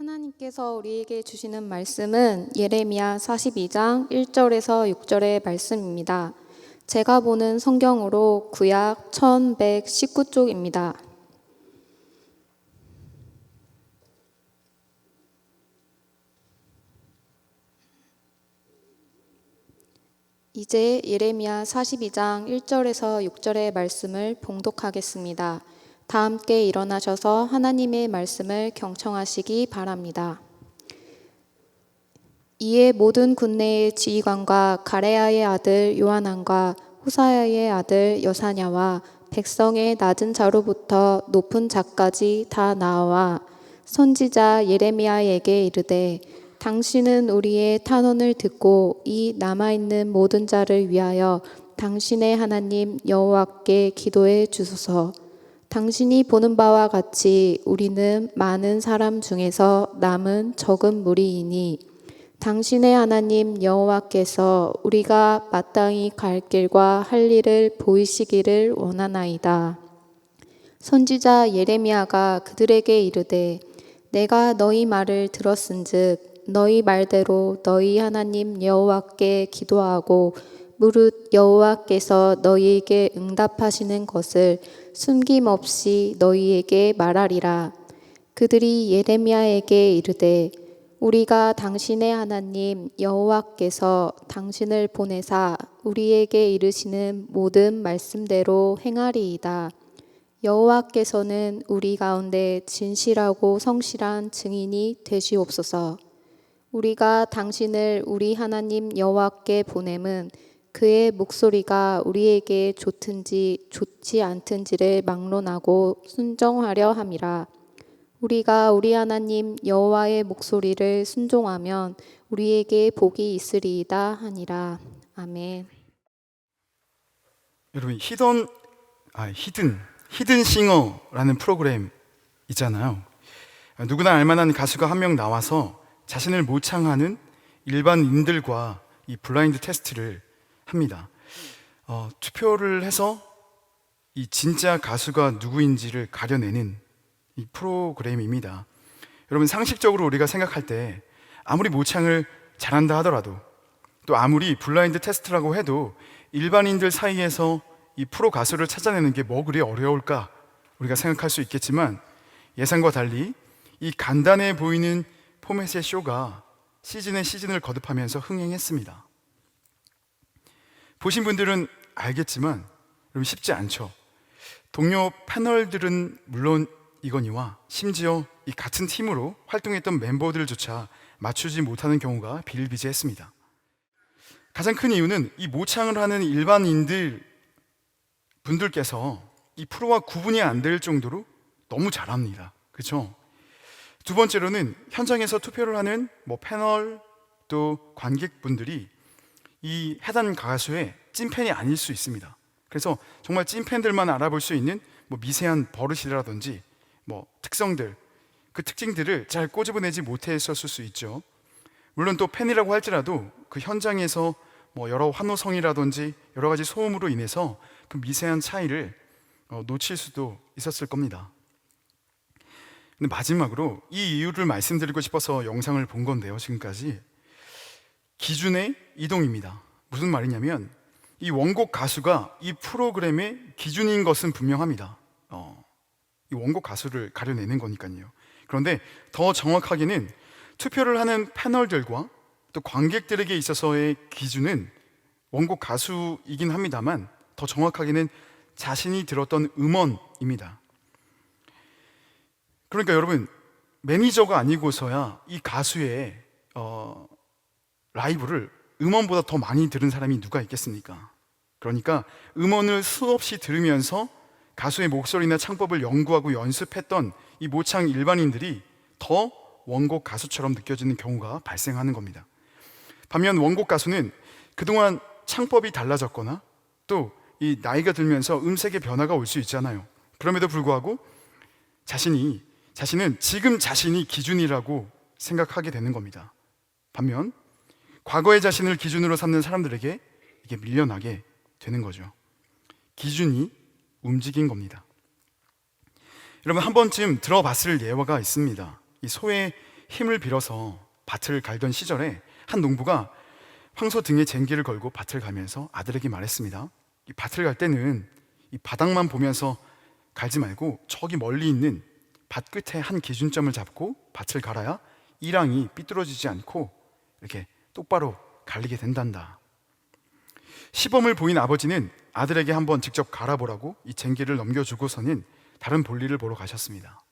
하나님께서 우리에게 주시는 말씀은 예레미야 42장 1절에서 6절의 말씀입니다. 제가 보는 성경으로 구약 1119쪽입니다. 이제 예레미야 42장 1절에서 6절의 말씀을 봉독하겠습니다. 다 함께 일어나셔서 하나님의 말씀을 경청하시기 바랍니다. 이에 모든 군대의 지휘관과 가레야의 아들 요하난과 호사야의 아들 여사냐와 백성의 낮은 자로부터 높은 자까지 다 나와 선지자 예레미야에게 이르되 당신은 우리의 탄원을 듣고 이 남아있는 모든 자를 위하여 당신의 하나님 여호와께 기도해 주소서. 당신이 보는 바와 같이 우리는 많은 사람 중에서 남은 적은 무리이니 당신의 하나님 여호와께서 우리가 마땅히 갈 길과 할 일을 보이시기를 원하나이다. 선지자 예레미야가 그들에게 이르되 내가 너희 말을 들었은즉 너희 말대로 너희 하나님 여호와께 기도하고 무릇 여호와께서 너희에게 응답하시는 것을 숨김없이 너희에게 말하리라. 그들이 예레미야에게 이르되 우리가 당신의 하나님 여호와께서 당신을 보내사 우리에게 이르시는 모든 말씀대로 행하리이다. 여호와께서는 우리 가운데 진실하고 성실한 증인이 되시옵소서. 우리가 당신을 우리 하나님 여호와께 보냄은 그의 목소리가 우리에게 좋든지 좋지 않든지를 막론하고 순종하려 함이라. 우리가 우리 하나님 여호와의 목소리를 순종하면 우리에게 복이 있으리이다 하니라. 아멘. 여러분 히든 싱어라는 프로그램 있잖아요. 누구나 알만한 가수가 한 명 나와서 자신을 모창하는 일반인들과 이 블라인드 테스트를 합니다. 투표를 해서 이 진짜 가수가 누구인지를 가려내는 이 프로그램입니다. 여러분, 상식적으로 우리가 생각할 때 아무리 모창을 잘한다 하더라도 또 아무리 블라인드 테스트라고 해도 일반인들 사이에서 이 프로 가수를 찾아내는 게 뭐 그리 어려울까 우리가 생각할 수 있겠지만 예상과 달리 이 간단해 보이는 포맷의 쇼가 시즌에 시즌을 거듭하면서 흥행했습니다. 보신 분들은 알겠지만 여러분 쉽지 않죠. 동료 패널들은 물론 이거니와 심지어 이 같은 팀으로 활동했던 멤버들조차 맞추지 못하는 경우가 비일비재했습니다. 가장 큰 이유는 이 모창을 하는 일반인들 분들께서 이 프로와 구분이 안 될 정도로 너무 잘합니다. 그렇죠? 두 번째로는 현장에서 투표를 하는 패널 또 관객분들이 이 해당 가수의 찐팬이 아닐 수 있습니다. 그래서 정말 찐팬들만 알아볼 수 있는 미세한 버릇이라든지 특성들, 그 특징들을 잘 꼬집어내지 못했었을 수 있죠. 물론 또 팬이라고 할지라도 그 현장에서 여러 환호성이라든지 여러 가지 소음으로 인해서 그 미세한 차이를 놓칠 수도 있었을 겁니다. 근데 마지막으로 이 이유를 말씀드리고 싶어서 영상을 본 건데요. 지금까지 기준의 이동입니다. 무슨 말이냐면 이 원곡 가수가 이 프로그램의 기준인 것은 분명합니다. 이 원곡 가수를 가려내는 거니까요. 그런데 더 정확하게는 투표를 하는 패널들과 또 관객들에게 있어서의 기준은 원곡 가수이긴 합니다만 더 정확하게는 자신이 들었던 음원입니다. 그러니까 여러분, 매니저가 아니고서야 이 가수의 라이브를 음원보다 더 많이 들은 사람이 누가 있겠습니까? 그러니까 음원을 수없이 들으면서 가수의 목소리나 창법을 연구하고 연습했던 이 모창 일반인들이 더 원곡 가수처럼 느껴지는 경우가 발생하는 겁니다. 반면 원곡 가수는 그동안 창법이 달라졌거나 또 이 나이가 들면서 음색의 변화가 올 수 있잖아요. 그럼에도 불구하고 자신은 지금 자신이 기준이라고 생각하게 되는 겁니다. 반면 과거의 자신을 기준으로 삼는 사람들에게 이게 밀려나게 되는 거죠. 기준이 움직인 겁니다. 여러분, 한 번쯤 들어봤을 예화가 있습니다. 이 소의 힘을 빌어서 밭을 갈던 시절에 한 농부가 황소 등에 쟁기를 걸고 밭을 가면서 아들에게 말했습니다. 이 밭을 갈 때는 이 바닥만 보면서 갈지 말고 저기 멀리 있는 밭 끝에 한 기준점을 잡고 밭을 갈아야 이랑이 삐뚤어지지 않고 이렇게 똑바로 갈리게 된단다. 시범을 보인 아버지는 아들에게 한번 직접 갈아보라고 이 쟁기를 넘겨주고서는 다른 볼일을 보러 가셨습니다.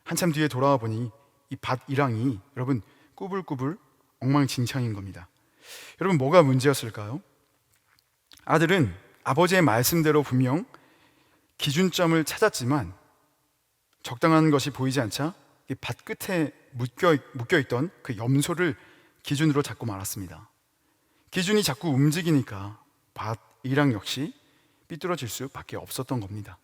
한참 뒤에 돌아와 보니 이 밭 이랑이 여러분 꾸불꾸불 엉망진창인 겁니다. 여러분 뭐가 문제였을까요? 아들은 아버지의 말씀대로 분명 기준점을 찾았지만 적당한 것이 보이지 않자 이 밭 끝에 묶여있던 그 염소를 기준으로 잡고 말았습니다. 기준이 자꾸 움직이니까 밭 이랑 역시 삐뚤어질 수밖에 없었던 겁니다.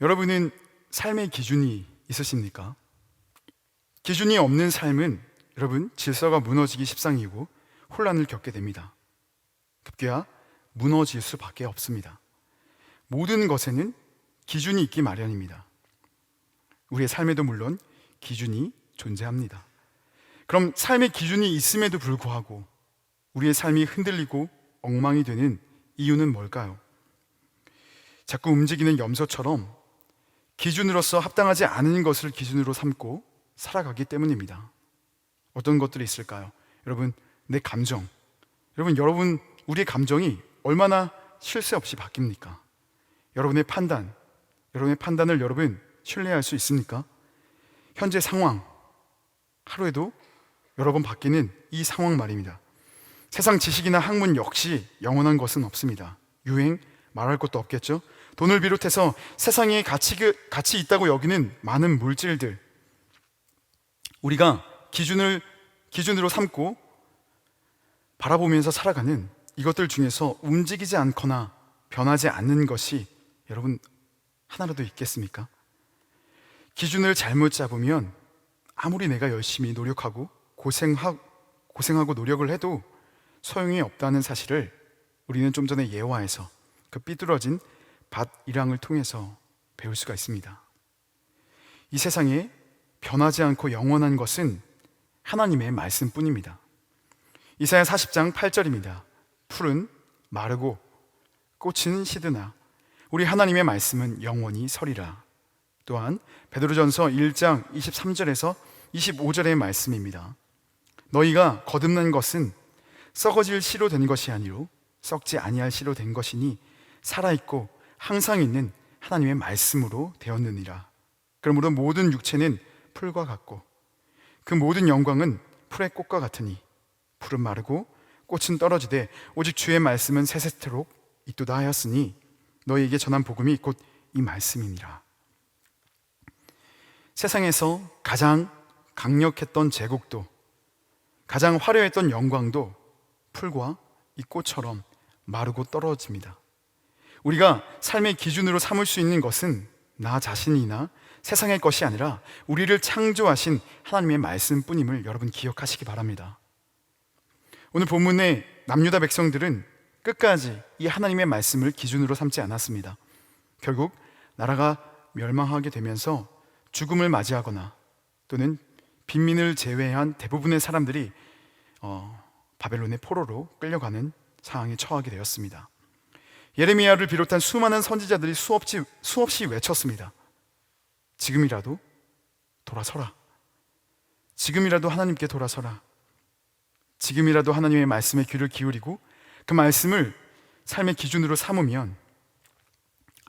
여러분은 삶의 기준이 있으십니까? 기준이 없는 삶은 여러분 질서가 무너지기 십상이고 혼란을 겪게 됩니다. 급기야 무너질 수밖에 없습니다. 모든 것에는 기준이 있기 마련입니다. 우리의 삶에도 물론 기준이 존재합니다. 그럼 삶의 기준이 있음에도 불구하고 우리의 삶이 흔들리고 엉망이 되는 이유는 뭘까요? 자꾸 움직이는 염소처럼 기준으로서 합당하지 않은 것을 기준으로 삼고 살아가기 때문입니다. 어떤 것들이 있을까요? 여러분, 내 감정. 여러분, 우리의 감정이 얼마나 쉴 새 없이 바뀝니까? 여러분의 판단을 여러분 신뢰할 수 있습니까? 현재 상황, 하루에도 여러 번 바뀌는 이 상황 말입니다. 세상 지식이나 학문 역시 영원한 것은 없습니다. 유행, 말할 것도 없겠죠? 돈을 비롯해서 세상에 가치 있다고 여기는 많은 물질들, 우리가 기준으로 삼고 바라보면서 살아가는 이것들 중에서 움직이지 않거나 변하지 않는 것이 여러분 하나라도 있겠습니까? 기준을 잘못 잡으면 아무리 내가 열심히 노력하고 고생하고 노력을 해도 소용이 없다는 사실을 우리는 좀 전에 예화에서 그 삐뚤어진 밭 이랑을 통해서 배울 수가 있습니다. 이 세상에 변하지 않고 영원한 것은 하나님의 말씀뿐입니다. 이사야 40장 8절입니다. 풀은 마르고 꽃은 시드나 우리 하나님의 말씀은 영원히 서리라. 또한 베드로전서 1장 23절에서 25절의 말씀입니다. 너희가 거듭난 것은 썩어질 씨로 된 것이 아니요 썩지 아니할 씨로 된 것이니 살아있고 항상 있는 하나님의 말씀으로 되었느니라. 그러므로 모든 육체는 풀과 같고 그 모든 영광은 풀의 꽃과 같으니 풀은 마르고 꽃은 떨어지되 오직 주의 말씀은 세세토록 있도다 하였으니 너희에게 전한 복음이 곧 이 말씀이니라. 세상에서 가장 강력했던 제국도 가장 화려했던 영광도 풀과 이 꽃처럼 마르고 떨어집니다. 우리가 삶의 기준으로 삼을 수 있는 것은 나 자신이나 세상의 것이 아니라 우리를 창조하신 하나님의 말씀뿐임을 여러분 기억하시기 바랍니다. 오늘 본문의 남유다 백성들은 끝까지 이 하나님의 말씀을 기준으로 삼지 않았습니다. 결국 나라가 멸망하게 되면서 죽음을 맞이하거나 또는 빈민을 제외한 대부분의 사람들이 바벨론의 포로로 끌려가는 상황에 처하게 되었습니다. 예레미야를 비롯한 수많은 선지자들이 수없이 외쳤습니다. 지금이라도 돌아서라. 지금이라도 하나님께 돌아서라. 지금이라도 하나님의 말씀에 귀를 기울이고 그 말씀을 삶의 기준으로 삼으면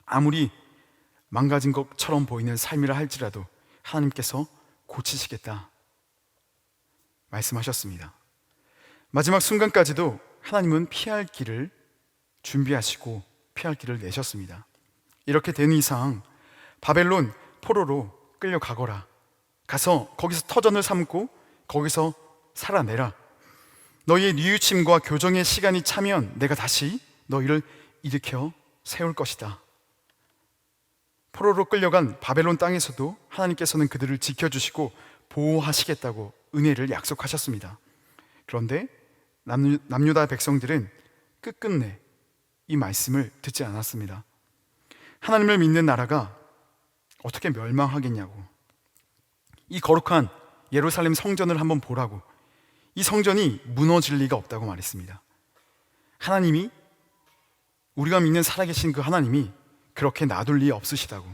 아무리 망가진 것처럼 보이는 삶이라 할지라도 하나님께서 고치시겠다 말씀하셨습니다. 마지막 순간까지도 하나님은 피할 길을 준비하시고 피할 길을 내셨습니다. 이렇게 된 이상 바벨론 포로로 끌려가거라. 가서 거기서 터전을 삼고 거기서 살아내라. 너희의 뉘우침과 교정의 시간이 차면 내가 다시 너희를 일으켜 세울 것이다. 포로로 끌려간 바벨론 땅에서도 하나님께서는 그들을 지켜주시고 보호하시겠다고 은혜를 약속하셨습니다. 그런데 남유다 백성들은 끝끝내 이 말씀을 듣지 않았습니다. 하나님을 믿는 나라가 어떻게 멸망하겠냐고, 이 거룩한 예루살렘 성전을 한번 보라고, 이 성전이 무너질 리가 없다고 말했습니다. 하나님이, 우리가 믿는 살아계신 그 하나님이 그렇게 놔둘 리 없으시다고.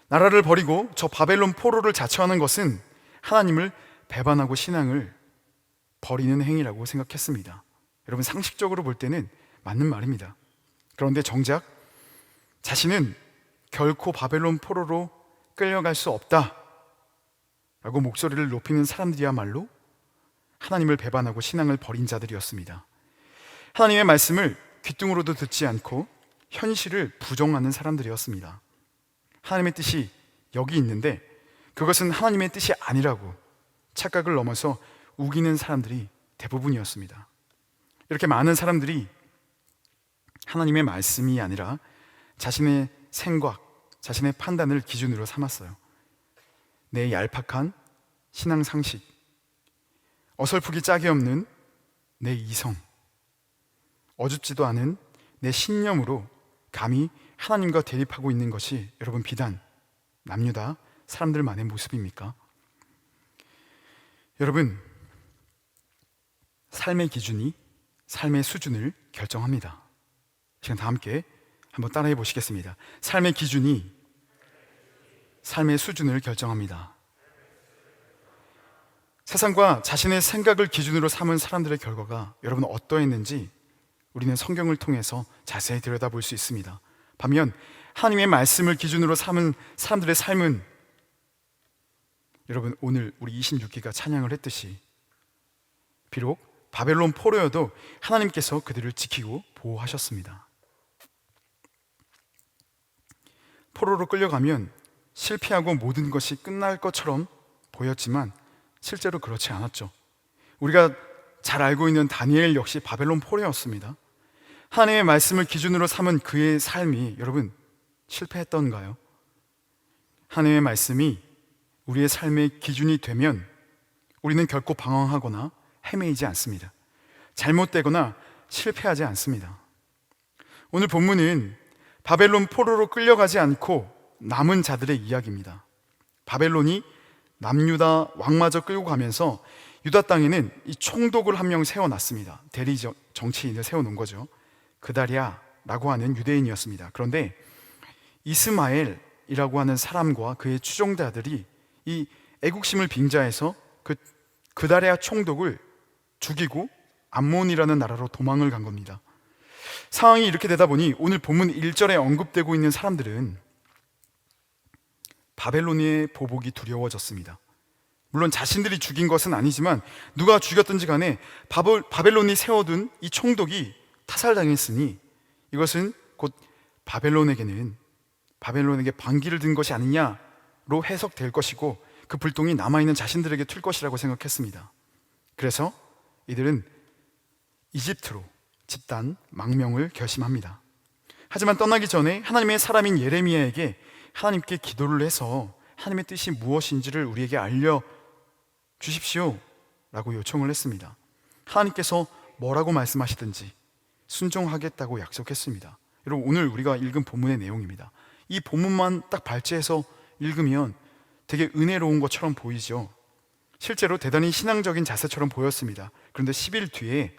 나라를 버리고 저 바벨론 포로를 자처하는 것은 하나님을 배반하고 신앙을 버리는 행위라고 생각했습니다. 여러분, 상식적으로 볼 때는 맞는 말입니다. 그런데 정작 자신은 결코 바벨론 포로로 끌려갈 수 없다 라고 목소리를 높이는 사람들이야말로 하나님을 배반하고 신앙을 버린 자들이었습니다. 하나님의 말씀을 귓등으로도 듣지 않고 현실을 부정하는 사람들이었습니다. 하나님의 뜻이 여기 있는데 그것은 하나님의 뜻이 아니라고 착각을 넘어서 우기는 사람들이 대부분이었습니다. 이렇게 많은 사람들이 하나님의 말씀이 아니라 자신의 생각, 자신의 판단을 기준으로 삼았어요. 내 얄팍한 신앙 상식, 어설프기 짝이 없는 내 이성, 어줍지도 않은 내 신념으로 감히 하나님과 대립하고 있는 것이 여러분 비단 남유다 사람들만의 모습입니까? 여러분, 삶의 기준이 삶의 수준을 결정합니다. 시간 다 함께 한번 따라해 보시겠습니다. 삶의 기준이 삶의 수준을 결정합니다. 세상과 자신의 생각을 기준으로 삼은 사람들의 결과가 여러분 어떠했는지 우리는 성경을 통해서 자세히 들여다볼 수 있습니다. 반면 하나님의 말씀을 기준으로 삼은 사람들의 삶은 여러분 오늘 우리 26기가 찬양을 했듯이 비록 바벨론 포로여도 하나님께서 그들을 지키고 보호하셨습니다. 포로로 끌려가면 실패하고 모든 것이 끝날 것처럼 보였지만 실제로 그렇지 않았죠. 우리가 잘 알고 있는 다니엘 역시 바벨론 포로였습니다. 하나님의 말씀을 기준으로 삼은 그의 삶이 여러분 실패했던가요? 하나님의 말씀이 우리의 삶의 기준이 되면 우리는 결코 방황하거나 헤매이지 않습니다. 잘못되거나 실패하지 않습니다. 오늘 본문은 바벨론 포로로 끌려가지 않고 남은 자들의 이야기입니다. 바벨론이 남유다 왕마저 끌고 가면서 유다 땅에는 이 총독을 한 명 세워놨습니다. 대리 정치인을 세워놓은 거죠. 그다랴라고 하는 유대인이었습니다. 그런데 이스마엘이라고 하는 사람과 그의 추종자들이 이 애국심을 빙자해서 그다랴 총독을 죽이고 암몬이라는 나라로 도망을 간 겁니다. 상황이 이렇게 되다 보니 오늘 본문 1절에 언급되고 있는 사람들은 바벨론의 보복이 두려워졌습니다. 물론 자신들이 죽인 것은 아니지만 누가 죽였든지 간에 바벨론이 세워둔 이 총독이 타살당했으니 이것은 곧 바벨론에게 반기를 든 것이 아니냐로 해석될 것이고 그 불똥이 남아있는 자신들에게 튈 것이라고 생각했습니다. 그래서 이들은 이집트로 집단 망명을 결심합니다. 하지만 떠나기 전에 하나님의 사람인 예레미야에게 하나님께 기도를 해서 하나님의 뜻이 무엇인지를 우리에게 알려주십시오 라고 요청을 했습니다. 하나님께서 뭐라고 말씀하시든지 순종하겠다고 약속했습니다. 여러분 오늘 우리가 읽은 본문의 내용입니다. 이 본문만 딱 발제해서 읽으면 되게 은혜로운 것처럼 보이죠. 실제로 대단히 신앙적인 자세처럼 보였습니다. 그런데 10일 뒤에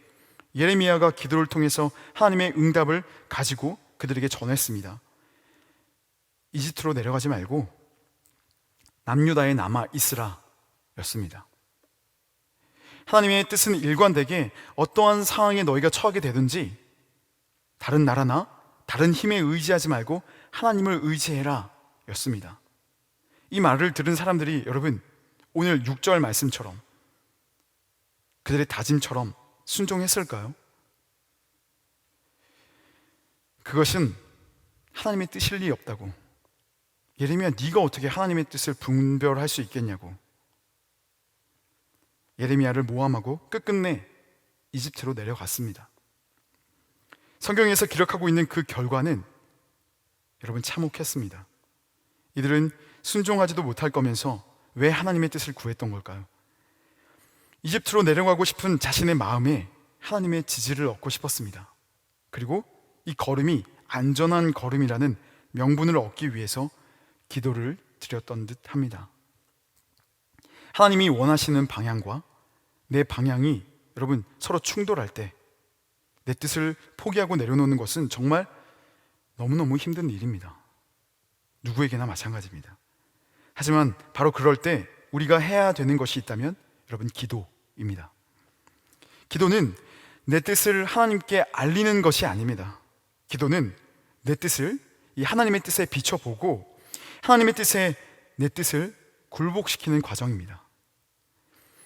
예레미야가 기도를 통해서 하나님의 응답을 가지고 그들에게 전했습니다. 이집트로 내려가지 말고 남유다에 남아 있으라 였습니다. 하나님의 뜻은 일관되게 어떠한 상황에 너희가 처하게 되든지 다른 나라나 다른 힘에 의지하지 말고 하나님을 의지해라 였습니다. 이 말을 들은 사람들이 여러분 오늘 6절 말씀처럼 그들의 다짐처럼 순종했을까요? 그것은 하나님의 뜻일 리 없다고. 예레미야, 네가 어떻게 하나님의 뜻을 분별할 수 있겠냐고 예레미야를 모함하고 끝끝내 이집트로 내려갔습니다. 성경에서 기록하고 있는 그 결과는 여러분 참혹했습니다. 이들은 순종하지도 못할 거면서 왜 하나님의 뜻을 구했던 걸까요? 이집트로 내려가고 싶은 자신의 마음에 하나님의 지지를 얻고 싶었습니다. 그리고 이 걸음이 안전한 걸음이라는 명분을 얻기 위해서 기도를 드렸던 듯 합니다. 하나님이 원하시는 방향과 내 방향이 여러분 서로 충돌할 때 내 뜻을 포기하고 내려놓는 것은 정말 너무너무 힘든 일입니다. 누구에게나 마찬가지입니다. 하지만 바로 그럴 때 우리가 해야 되는 것이 있다면 여러분 기도입니다. 기도는 내 뜻을 하나님께 알리는 것이 아닙니다. 기도는 내 뜻을 이 하나님의 뜻에 비춰보고 하나님의 뜻에 내 뜻을 굴복시키는 과정입니다.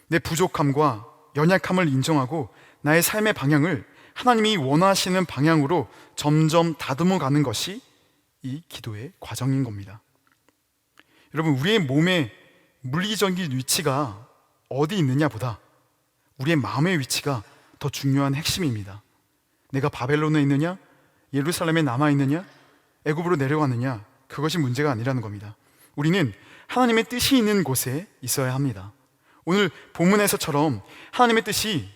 내 부족함과 연약함을 인정하고 나의 삶의 방향을 하나님이 원하시는 방향으로 점점 다듬어 가는 것이 이 기도의 과정인 겁니다. 여러분, 우리의 몸의 물리적인 위치가 어디 있느냐보다 우리의 마음의 위치가 더 중요한 핵심입니다. 내가 바벨론에 있느냐, 예루살렘에 남아 있느냐, 애굽으로 내려가느냐, 그것이 문제가 아니라는 겁니다. 우리는 하나님의 뜻이 있는 곳에 있어야 합니다. 오늘 본문에서처럼 하나님의 뜻이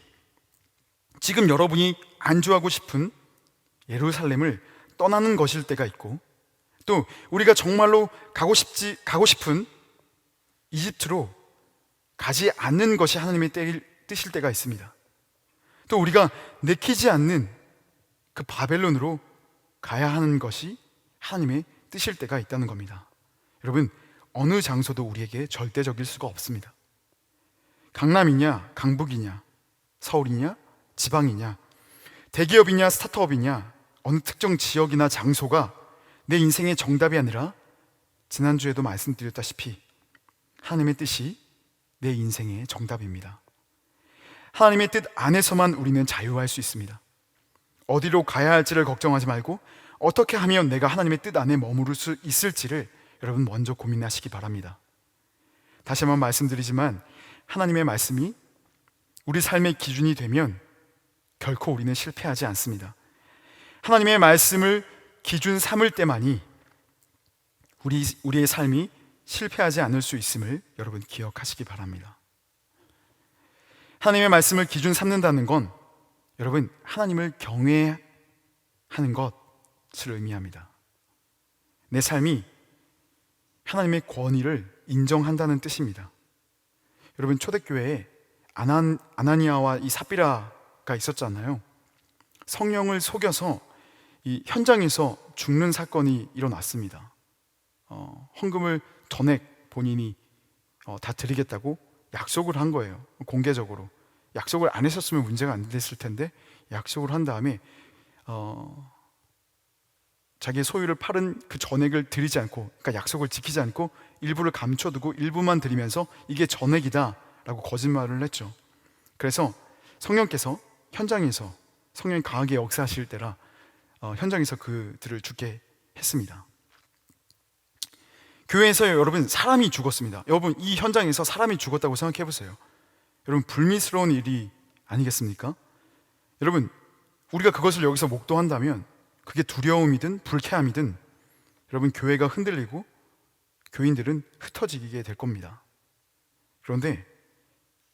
지금 여러분이 안주하고 싶은 예루살렘을 떠나는 것일 때가 있고, 또 우리가 정말로 가고 싶은 이집트로 가지 않는 것이 하나님의 뜻일 때가 있습니다. 또 우리가 내키지 않는 그 바벨론으로 가야 하는 것이 하나님의 뜻일 때가 있다는 겁니다. 여러분, 어느 장소도 우리에게 절대적일 수가 없습니다. 강남이냐 강북이냐, 서울이냐 지방이냐, 대기업이냐 스타트업이냐, 어느 특정 지역이나 장소가 내 인생의 정답이 아니라 지난주에도 말씀드렸다시피 하나님의 뜻이 내 인생의 정답입니다. 하나님의 뜻 안에서만 우리는 자유할 수 있습니다. 어디로 가야 할지를 걱정하지 말고 어떻게 하면 내가 하나님의 뜻 안에 머무를 수 있을지를 여러분 먼저 고민하시기 바랍니다. 다시 한번 말씀드리지만 하나님의 말씀이 우리 삶의 기준이 되면 결코 우리는 실패하지 않습니다. 하나님의 말씀을 기준 삼을 때만이 우리의 삶이 실패하지 않을 수 있음을 여러분 기억하시기 바랍니다. 하나님의 말씀을 기준 삼는다는 건 여러분 하나님을 경외하는 것을 의미합니다. 내 삶이 하나님의 권위를 인정한다는 뜻입니다. 여러분, 초대교회에 아나니아와 이 삽비라가 있었잖아요. 성령을 속여서 이 현장에서 죽는 사건이 일어났습니다. 헌금을 전액 본인이 다 드리겠다고 약속을 한 거예요. 공개적으로. 약속을 안 했었으면 문제가 안 됐을 텐데 약속을 한 다음에 자기의 소유를 팔은 그 전액을 드리지 않고, 그러니까 약속을 지키지 않고 일부를 감춰두고 일부만 드리면서 이게 전액이다 라고 거짓말을 했죠. 그래서 성령께서 현장에서 성령이 강하게 역사하실 때라 현장에서 그들을 죽게 했습니다. 교회에서 여러분 사람이 죽었습니다. 여러분, 이 현장에서 사람이 죽었다고 생각해 보세요. 여러분, 불미스러운 일이 아니겠습니까? 여러분, 우리가 그것을 여기서 목도한다면 그게 두려움이든 불쾌함이든 여러분 교회가 흔들리고 교인들은 흩어지게 될 겁니다. 그런데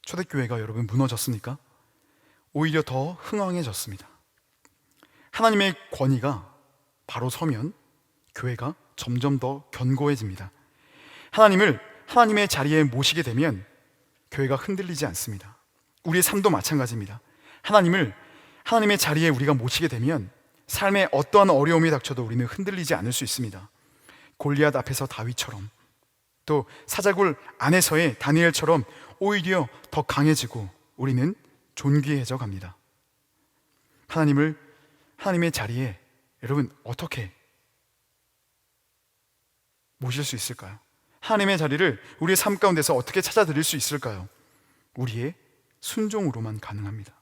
초대교회가 여러분 무너졌습니까? 오히려 더 흥왕해졌습니다. 하나님의 권위가 바로 서면 교회가 점점 더 견고해집니다. 하나님을 하나님의 자리에 모시게 되면 교회가 흔들리지 않습니다. 우리의 삶도 마찬가지입니다. 하나님을 하나님의 자리에 우리가 모시게 되면 삶에 어떠한 어려움이 닥쳐도 우리는 흔들리지 않을 수 있습니다. 골리앗 앞에서 다윗처럼, 또 사자굴 안에서의 다니엘처럼 오히려 더 강해지고 우리는 존귀해져 갑니다. 하나님의 자리에 여러분 어떻게 모실 수 있을까요? 하나님의 자리를 우리의 삶 가운데서 어떻게 찾아드릴 수 있을까요? 우리의 순종으로만 가능합니다.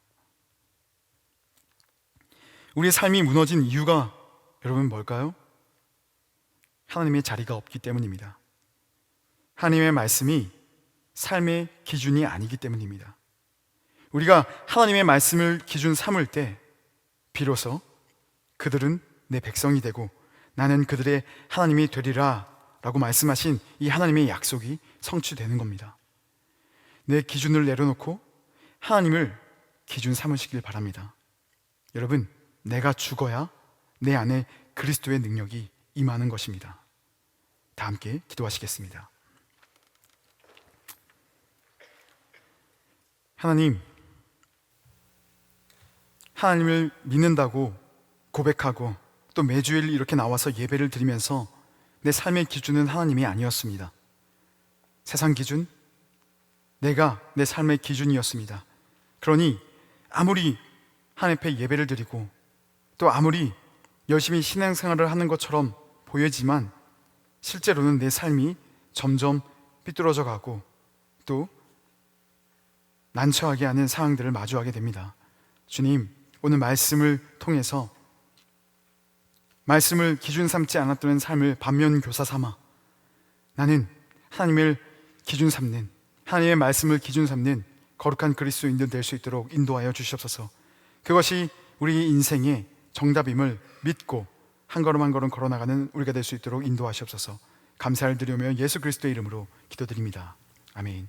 우리의 삶이 무너진 이유가 여러분 뭘까요? 하나님의 자리가 없기 때문입니다. 하나님의 말씀이 삶의 기준이 아니기 때문입니다. 우리가 하나님의 말씀을 기준 삼을 때 비로소 그들은 내 백성이 되고 나는 그들의 하나님이 되리라 라고 말씀하신 이 하나님의 약속이 성취되는 겁니다. 내 기준을 내려놓고 하나님을 기준 삼으시길 바랍니다. 여러분, 내가 죽어야 내 안에 그리스도의 능력이 임하는 것입니다. 다 함께 기도하시겠습니다. 하나님, 하나님을 믿는다고 고백하고 또 매주일 이렇게 나와서 예배를 드리면서 내 삶의 기준은 하나님이 아니었습니다. 세상 기준, 내가 내 삶의 기준이었습니다. 그러니 아무리 하나님 앞에 예배를 드리고 또 아무리 열심히 신앙생활을 하는 것처럼 보이지만 실제로는 내 삶이 점점 삐뚤어져 가고 또 난처하게 하는 상황들을 마주하게 됩니다. 주님, 오늘 말씀을 통해서 말씀을 기준 삼지 않았던 삶을 반면교사 삼아 나는 하나님을 기준 삼는, 하나님의 말씀을 기준 삼는 거룩한 그리스도인들 될 수 있도록 인도하여 주시옵소서. 그것이 우리 인생의 정답임을 믿고 한 걸음 한 걸음 걸어나가는 우리가 될 수 있도록 인도하시옵소서. 감사를 드리며 예수 그리스도의 이름으로 기도드립니다. 아멘.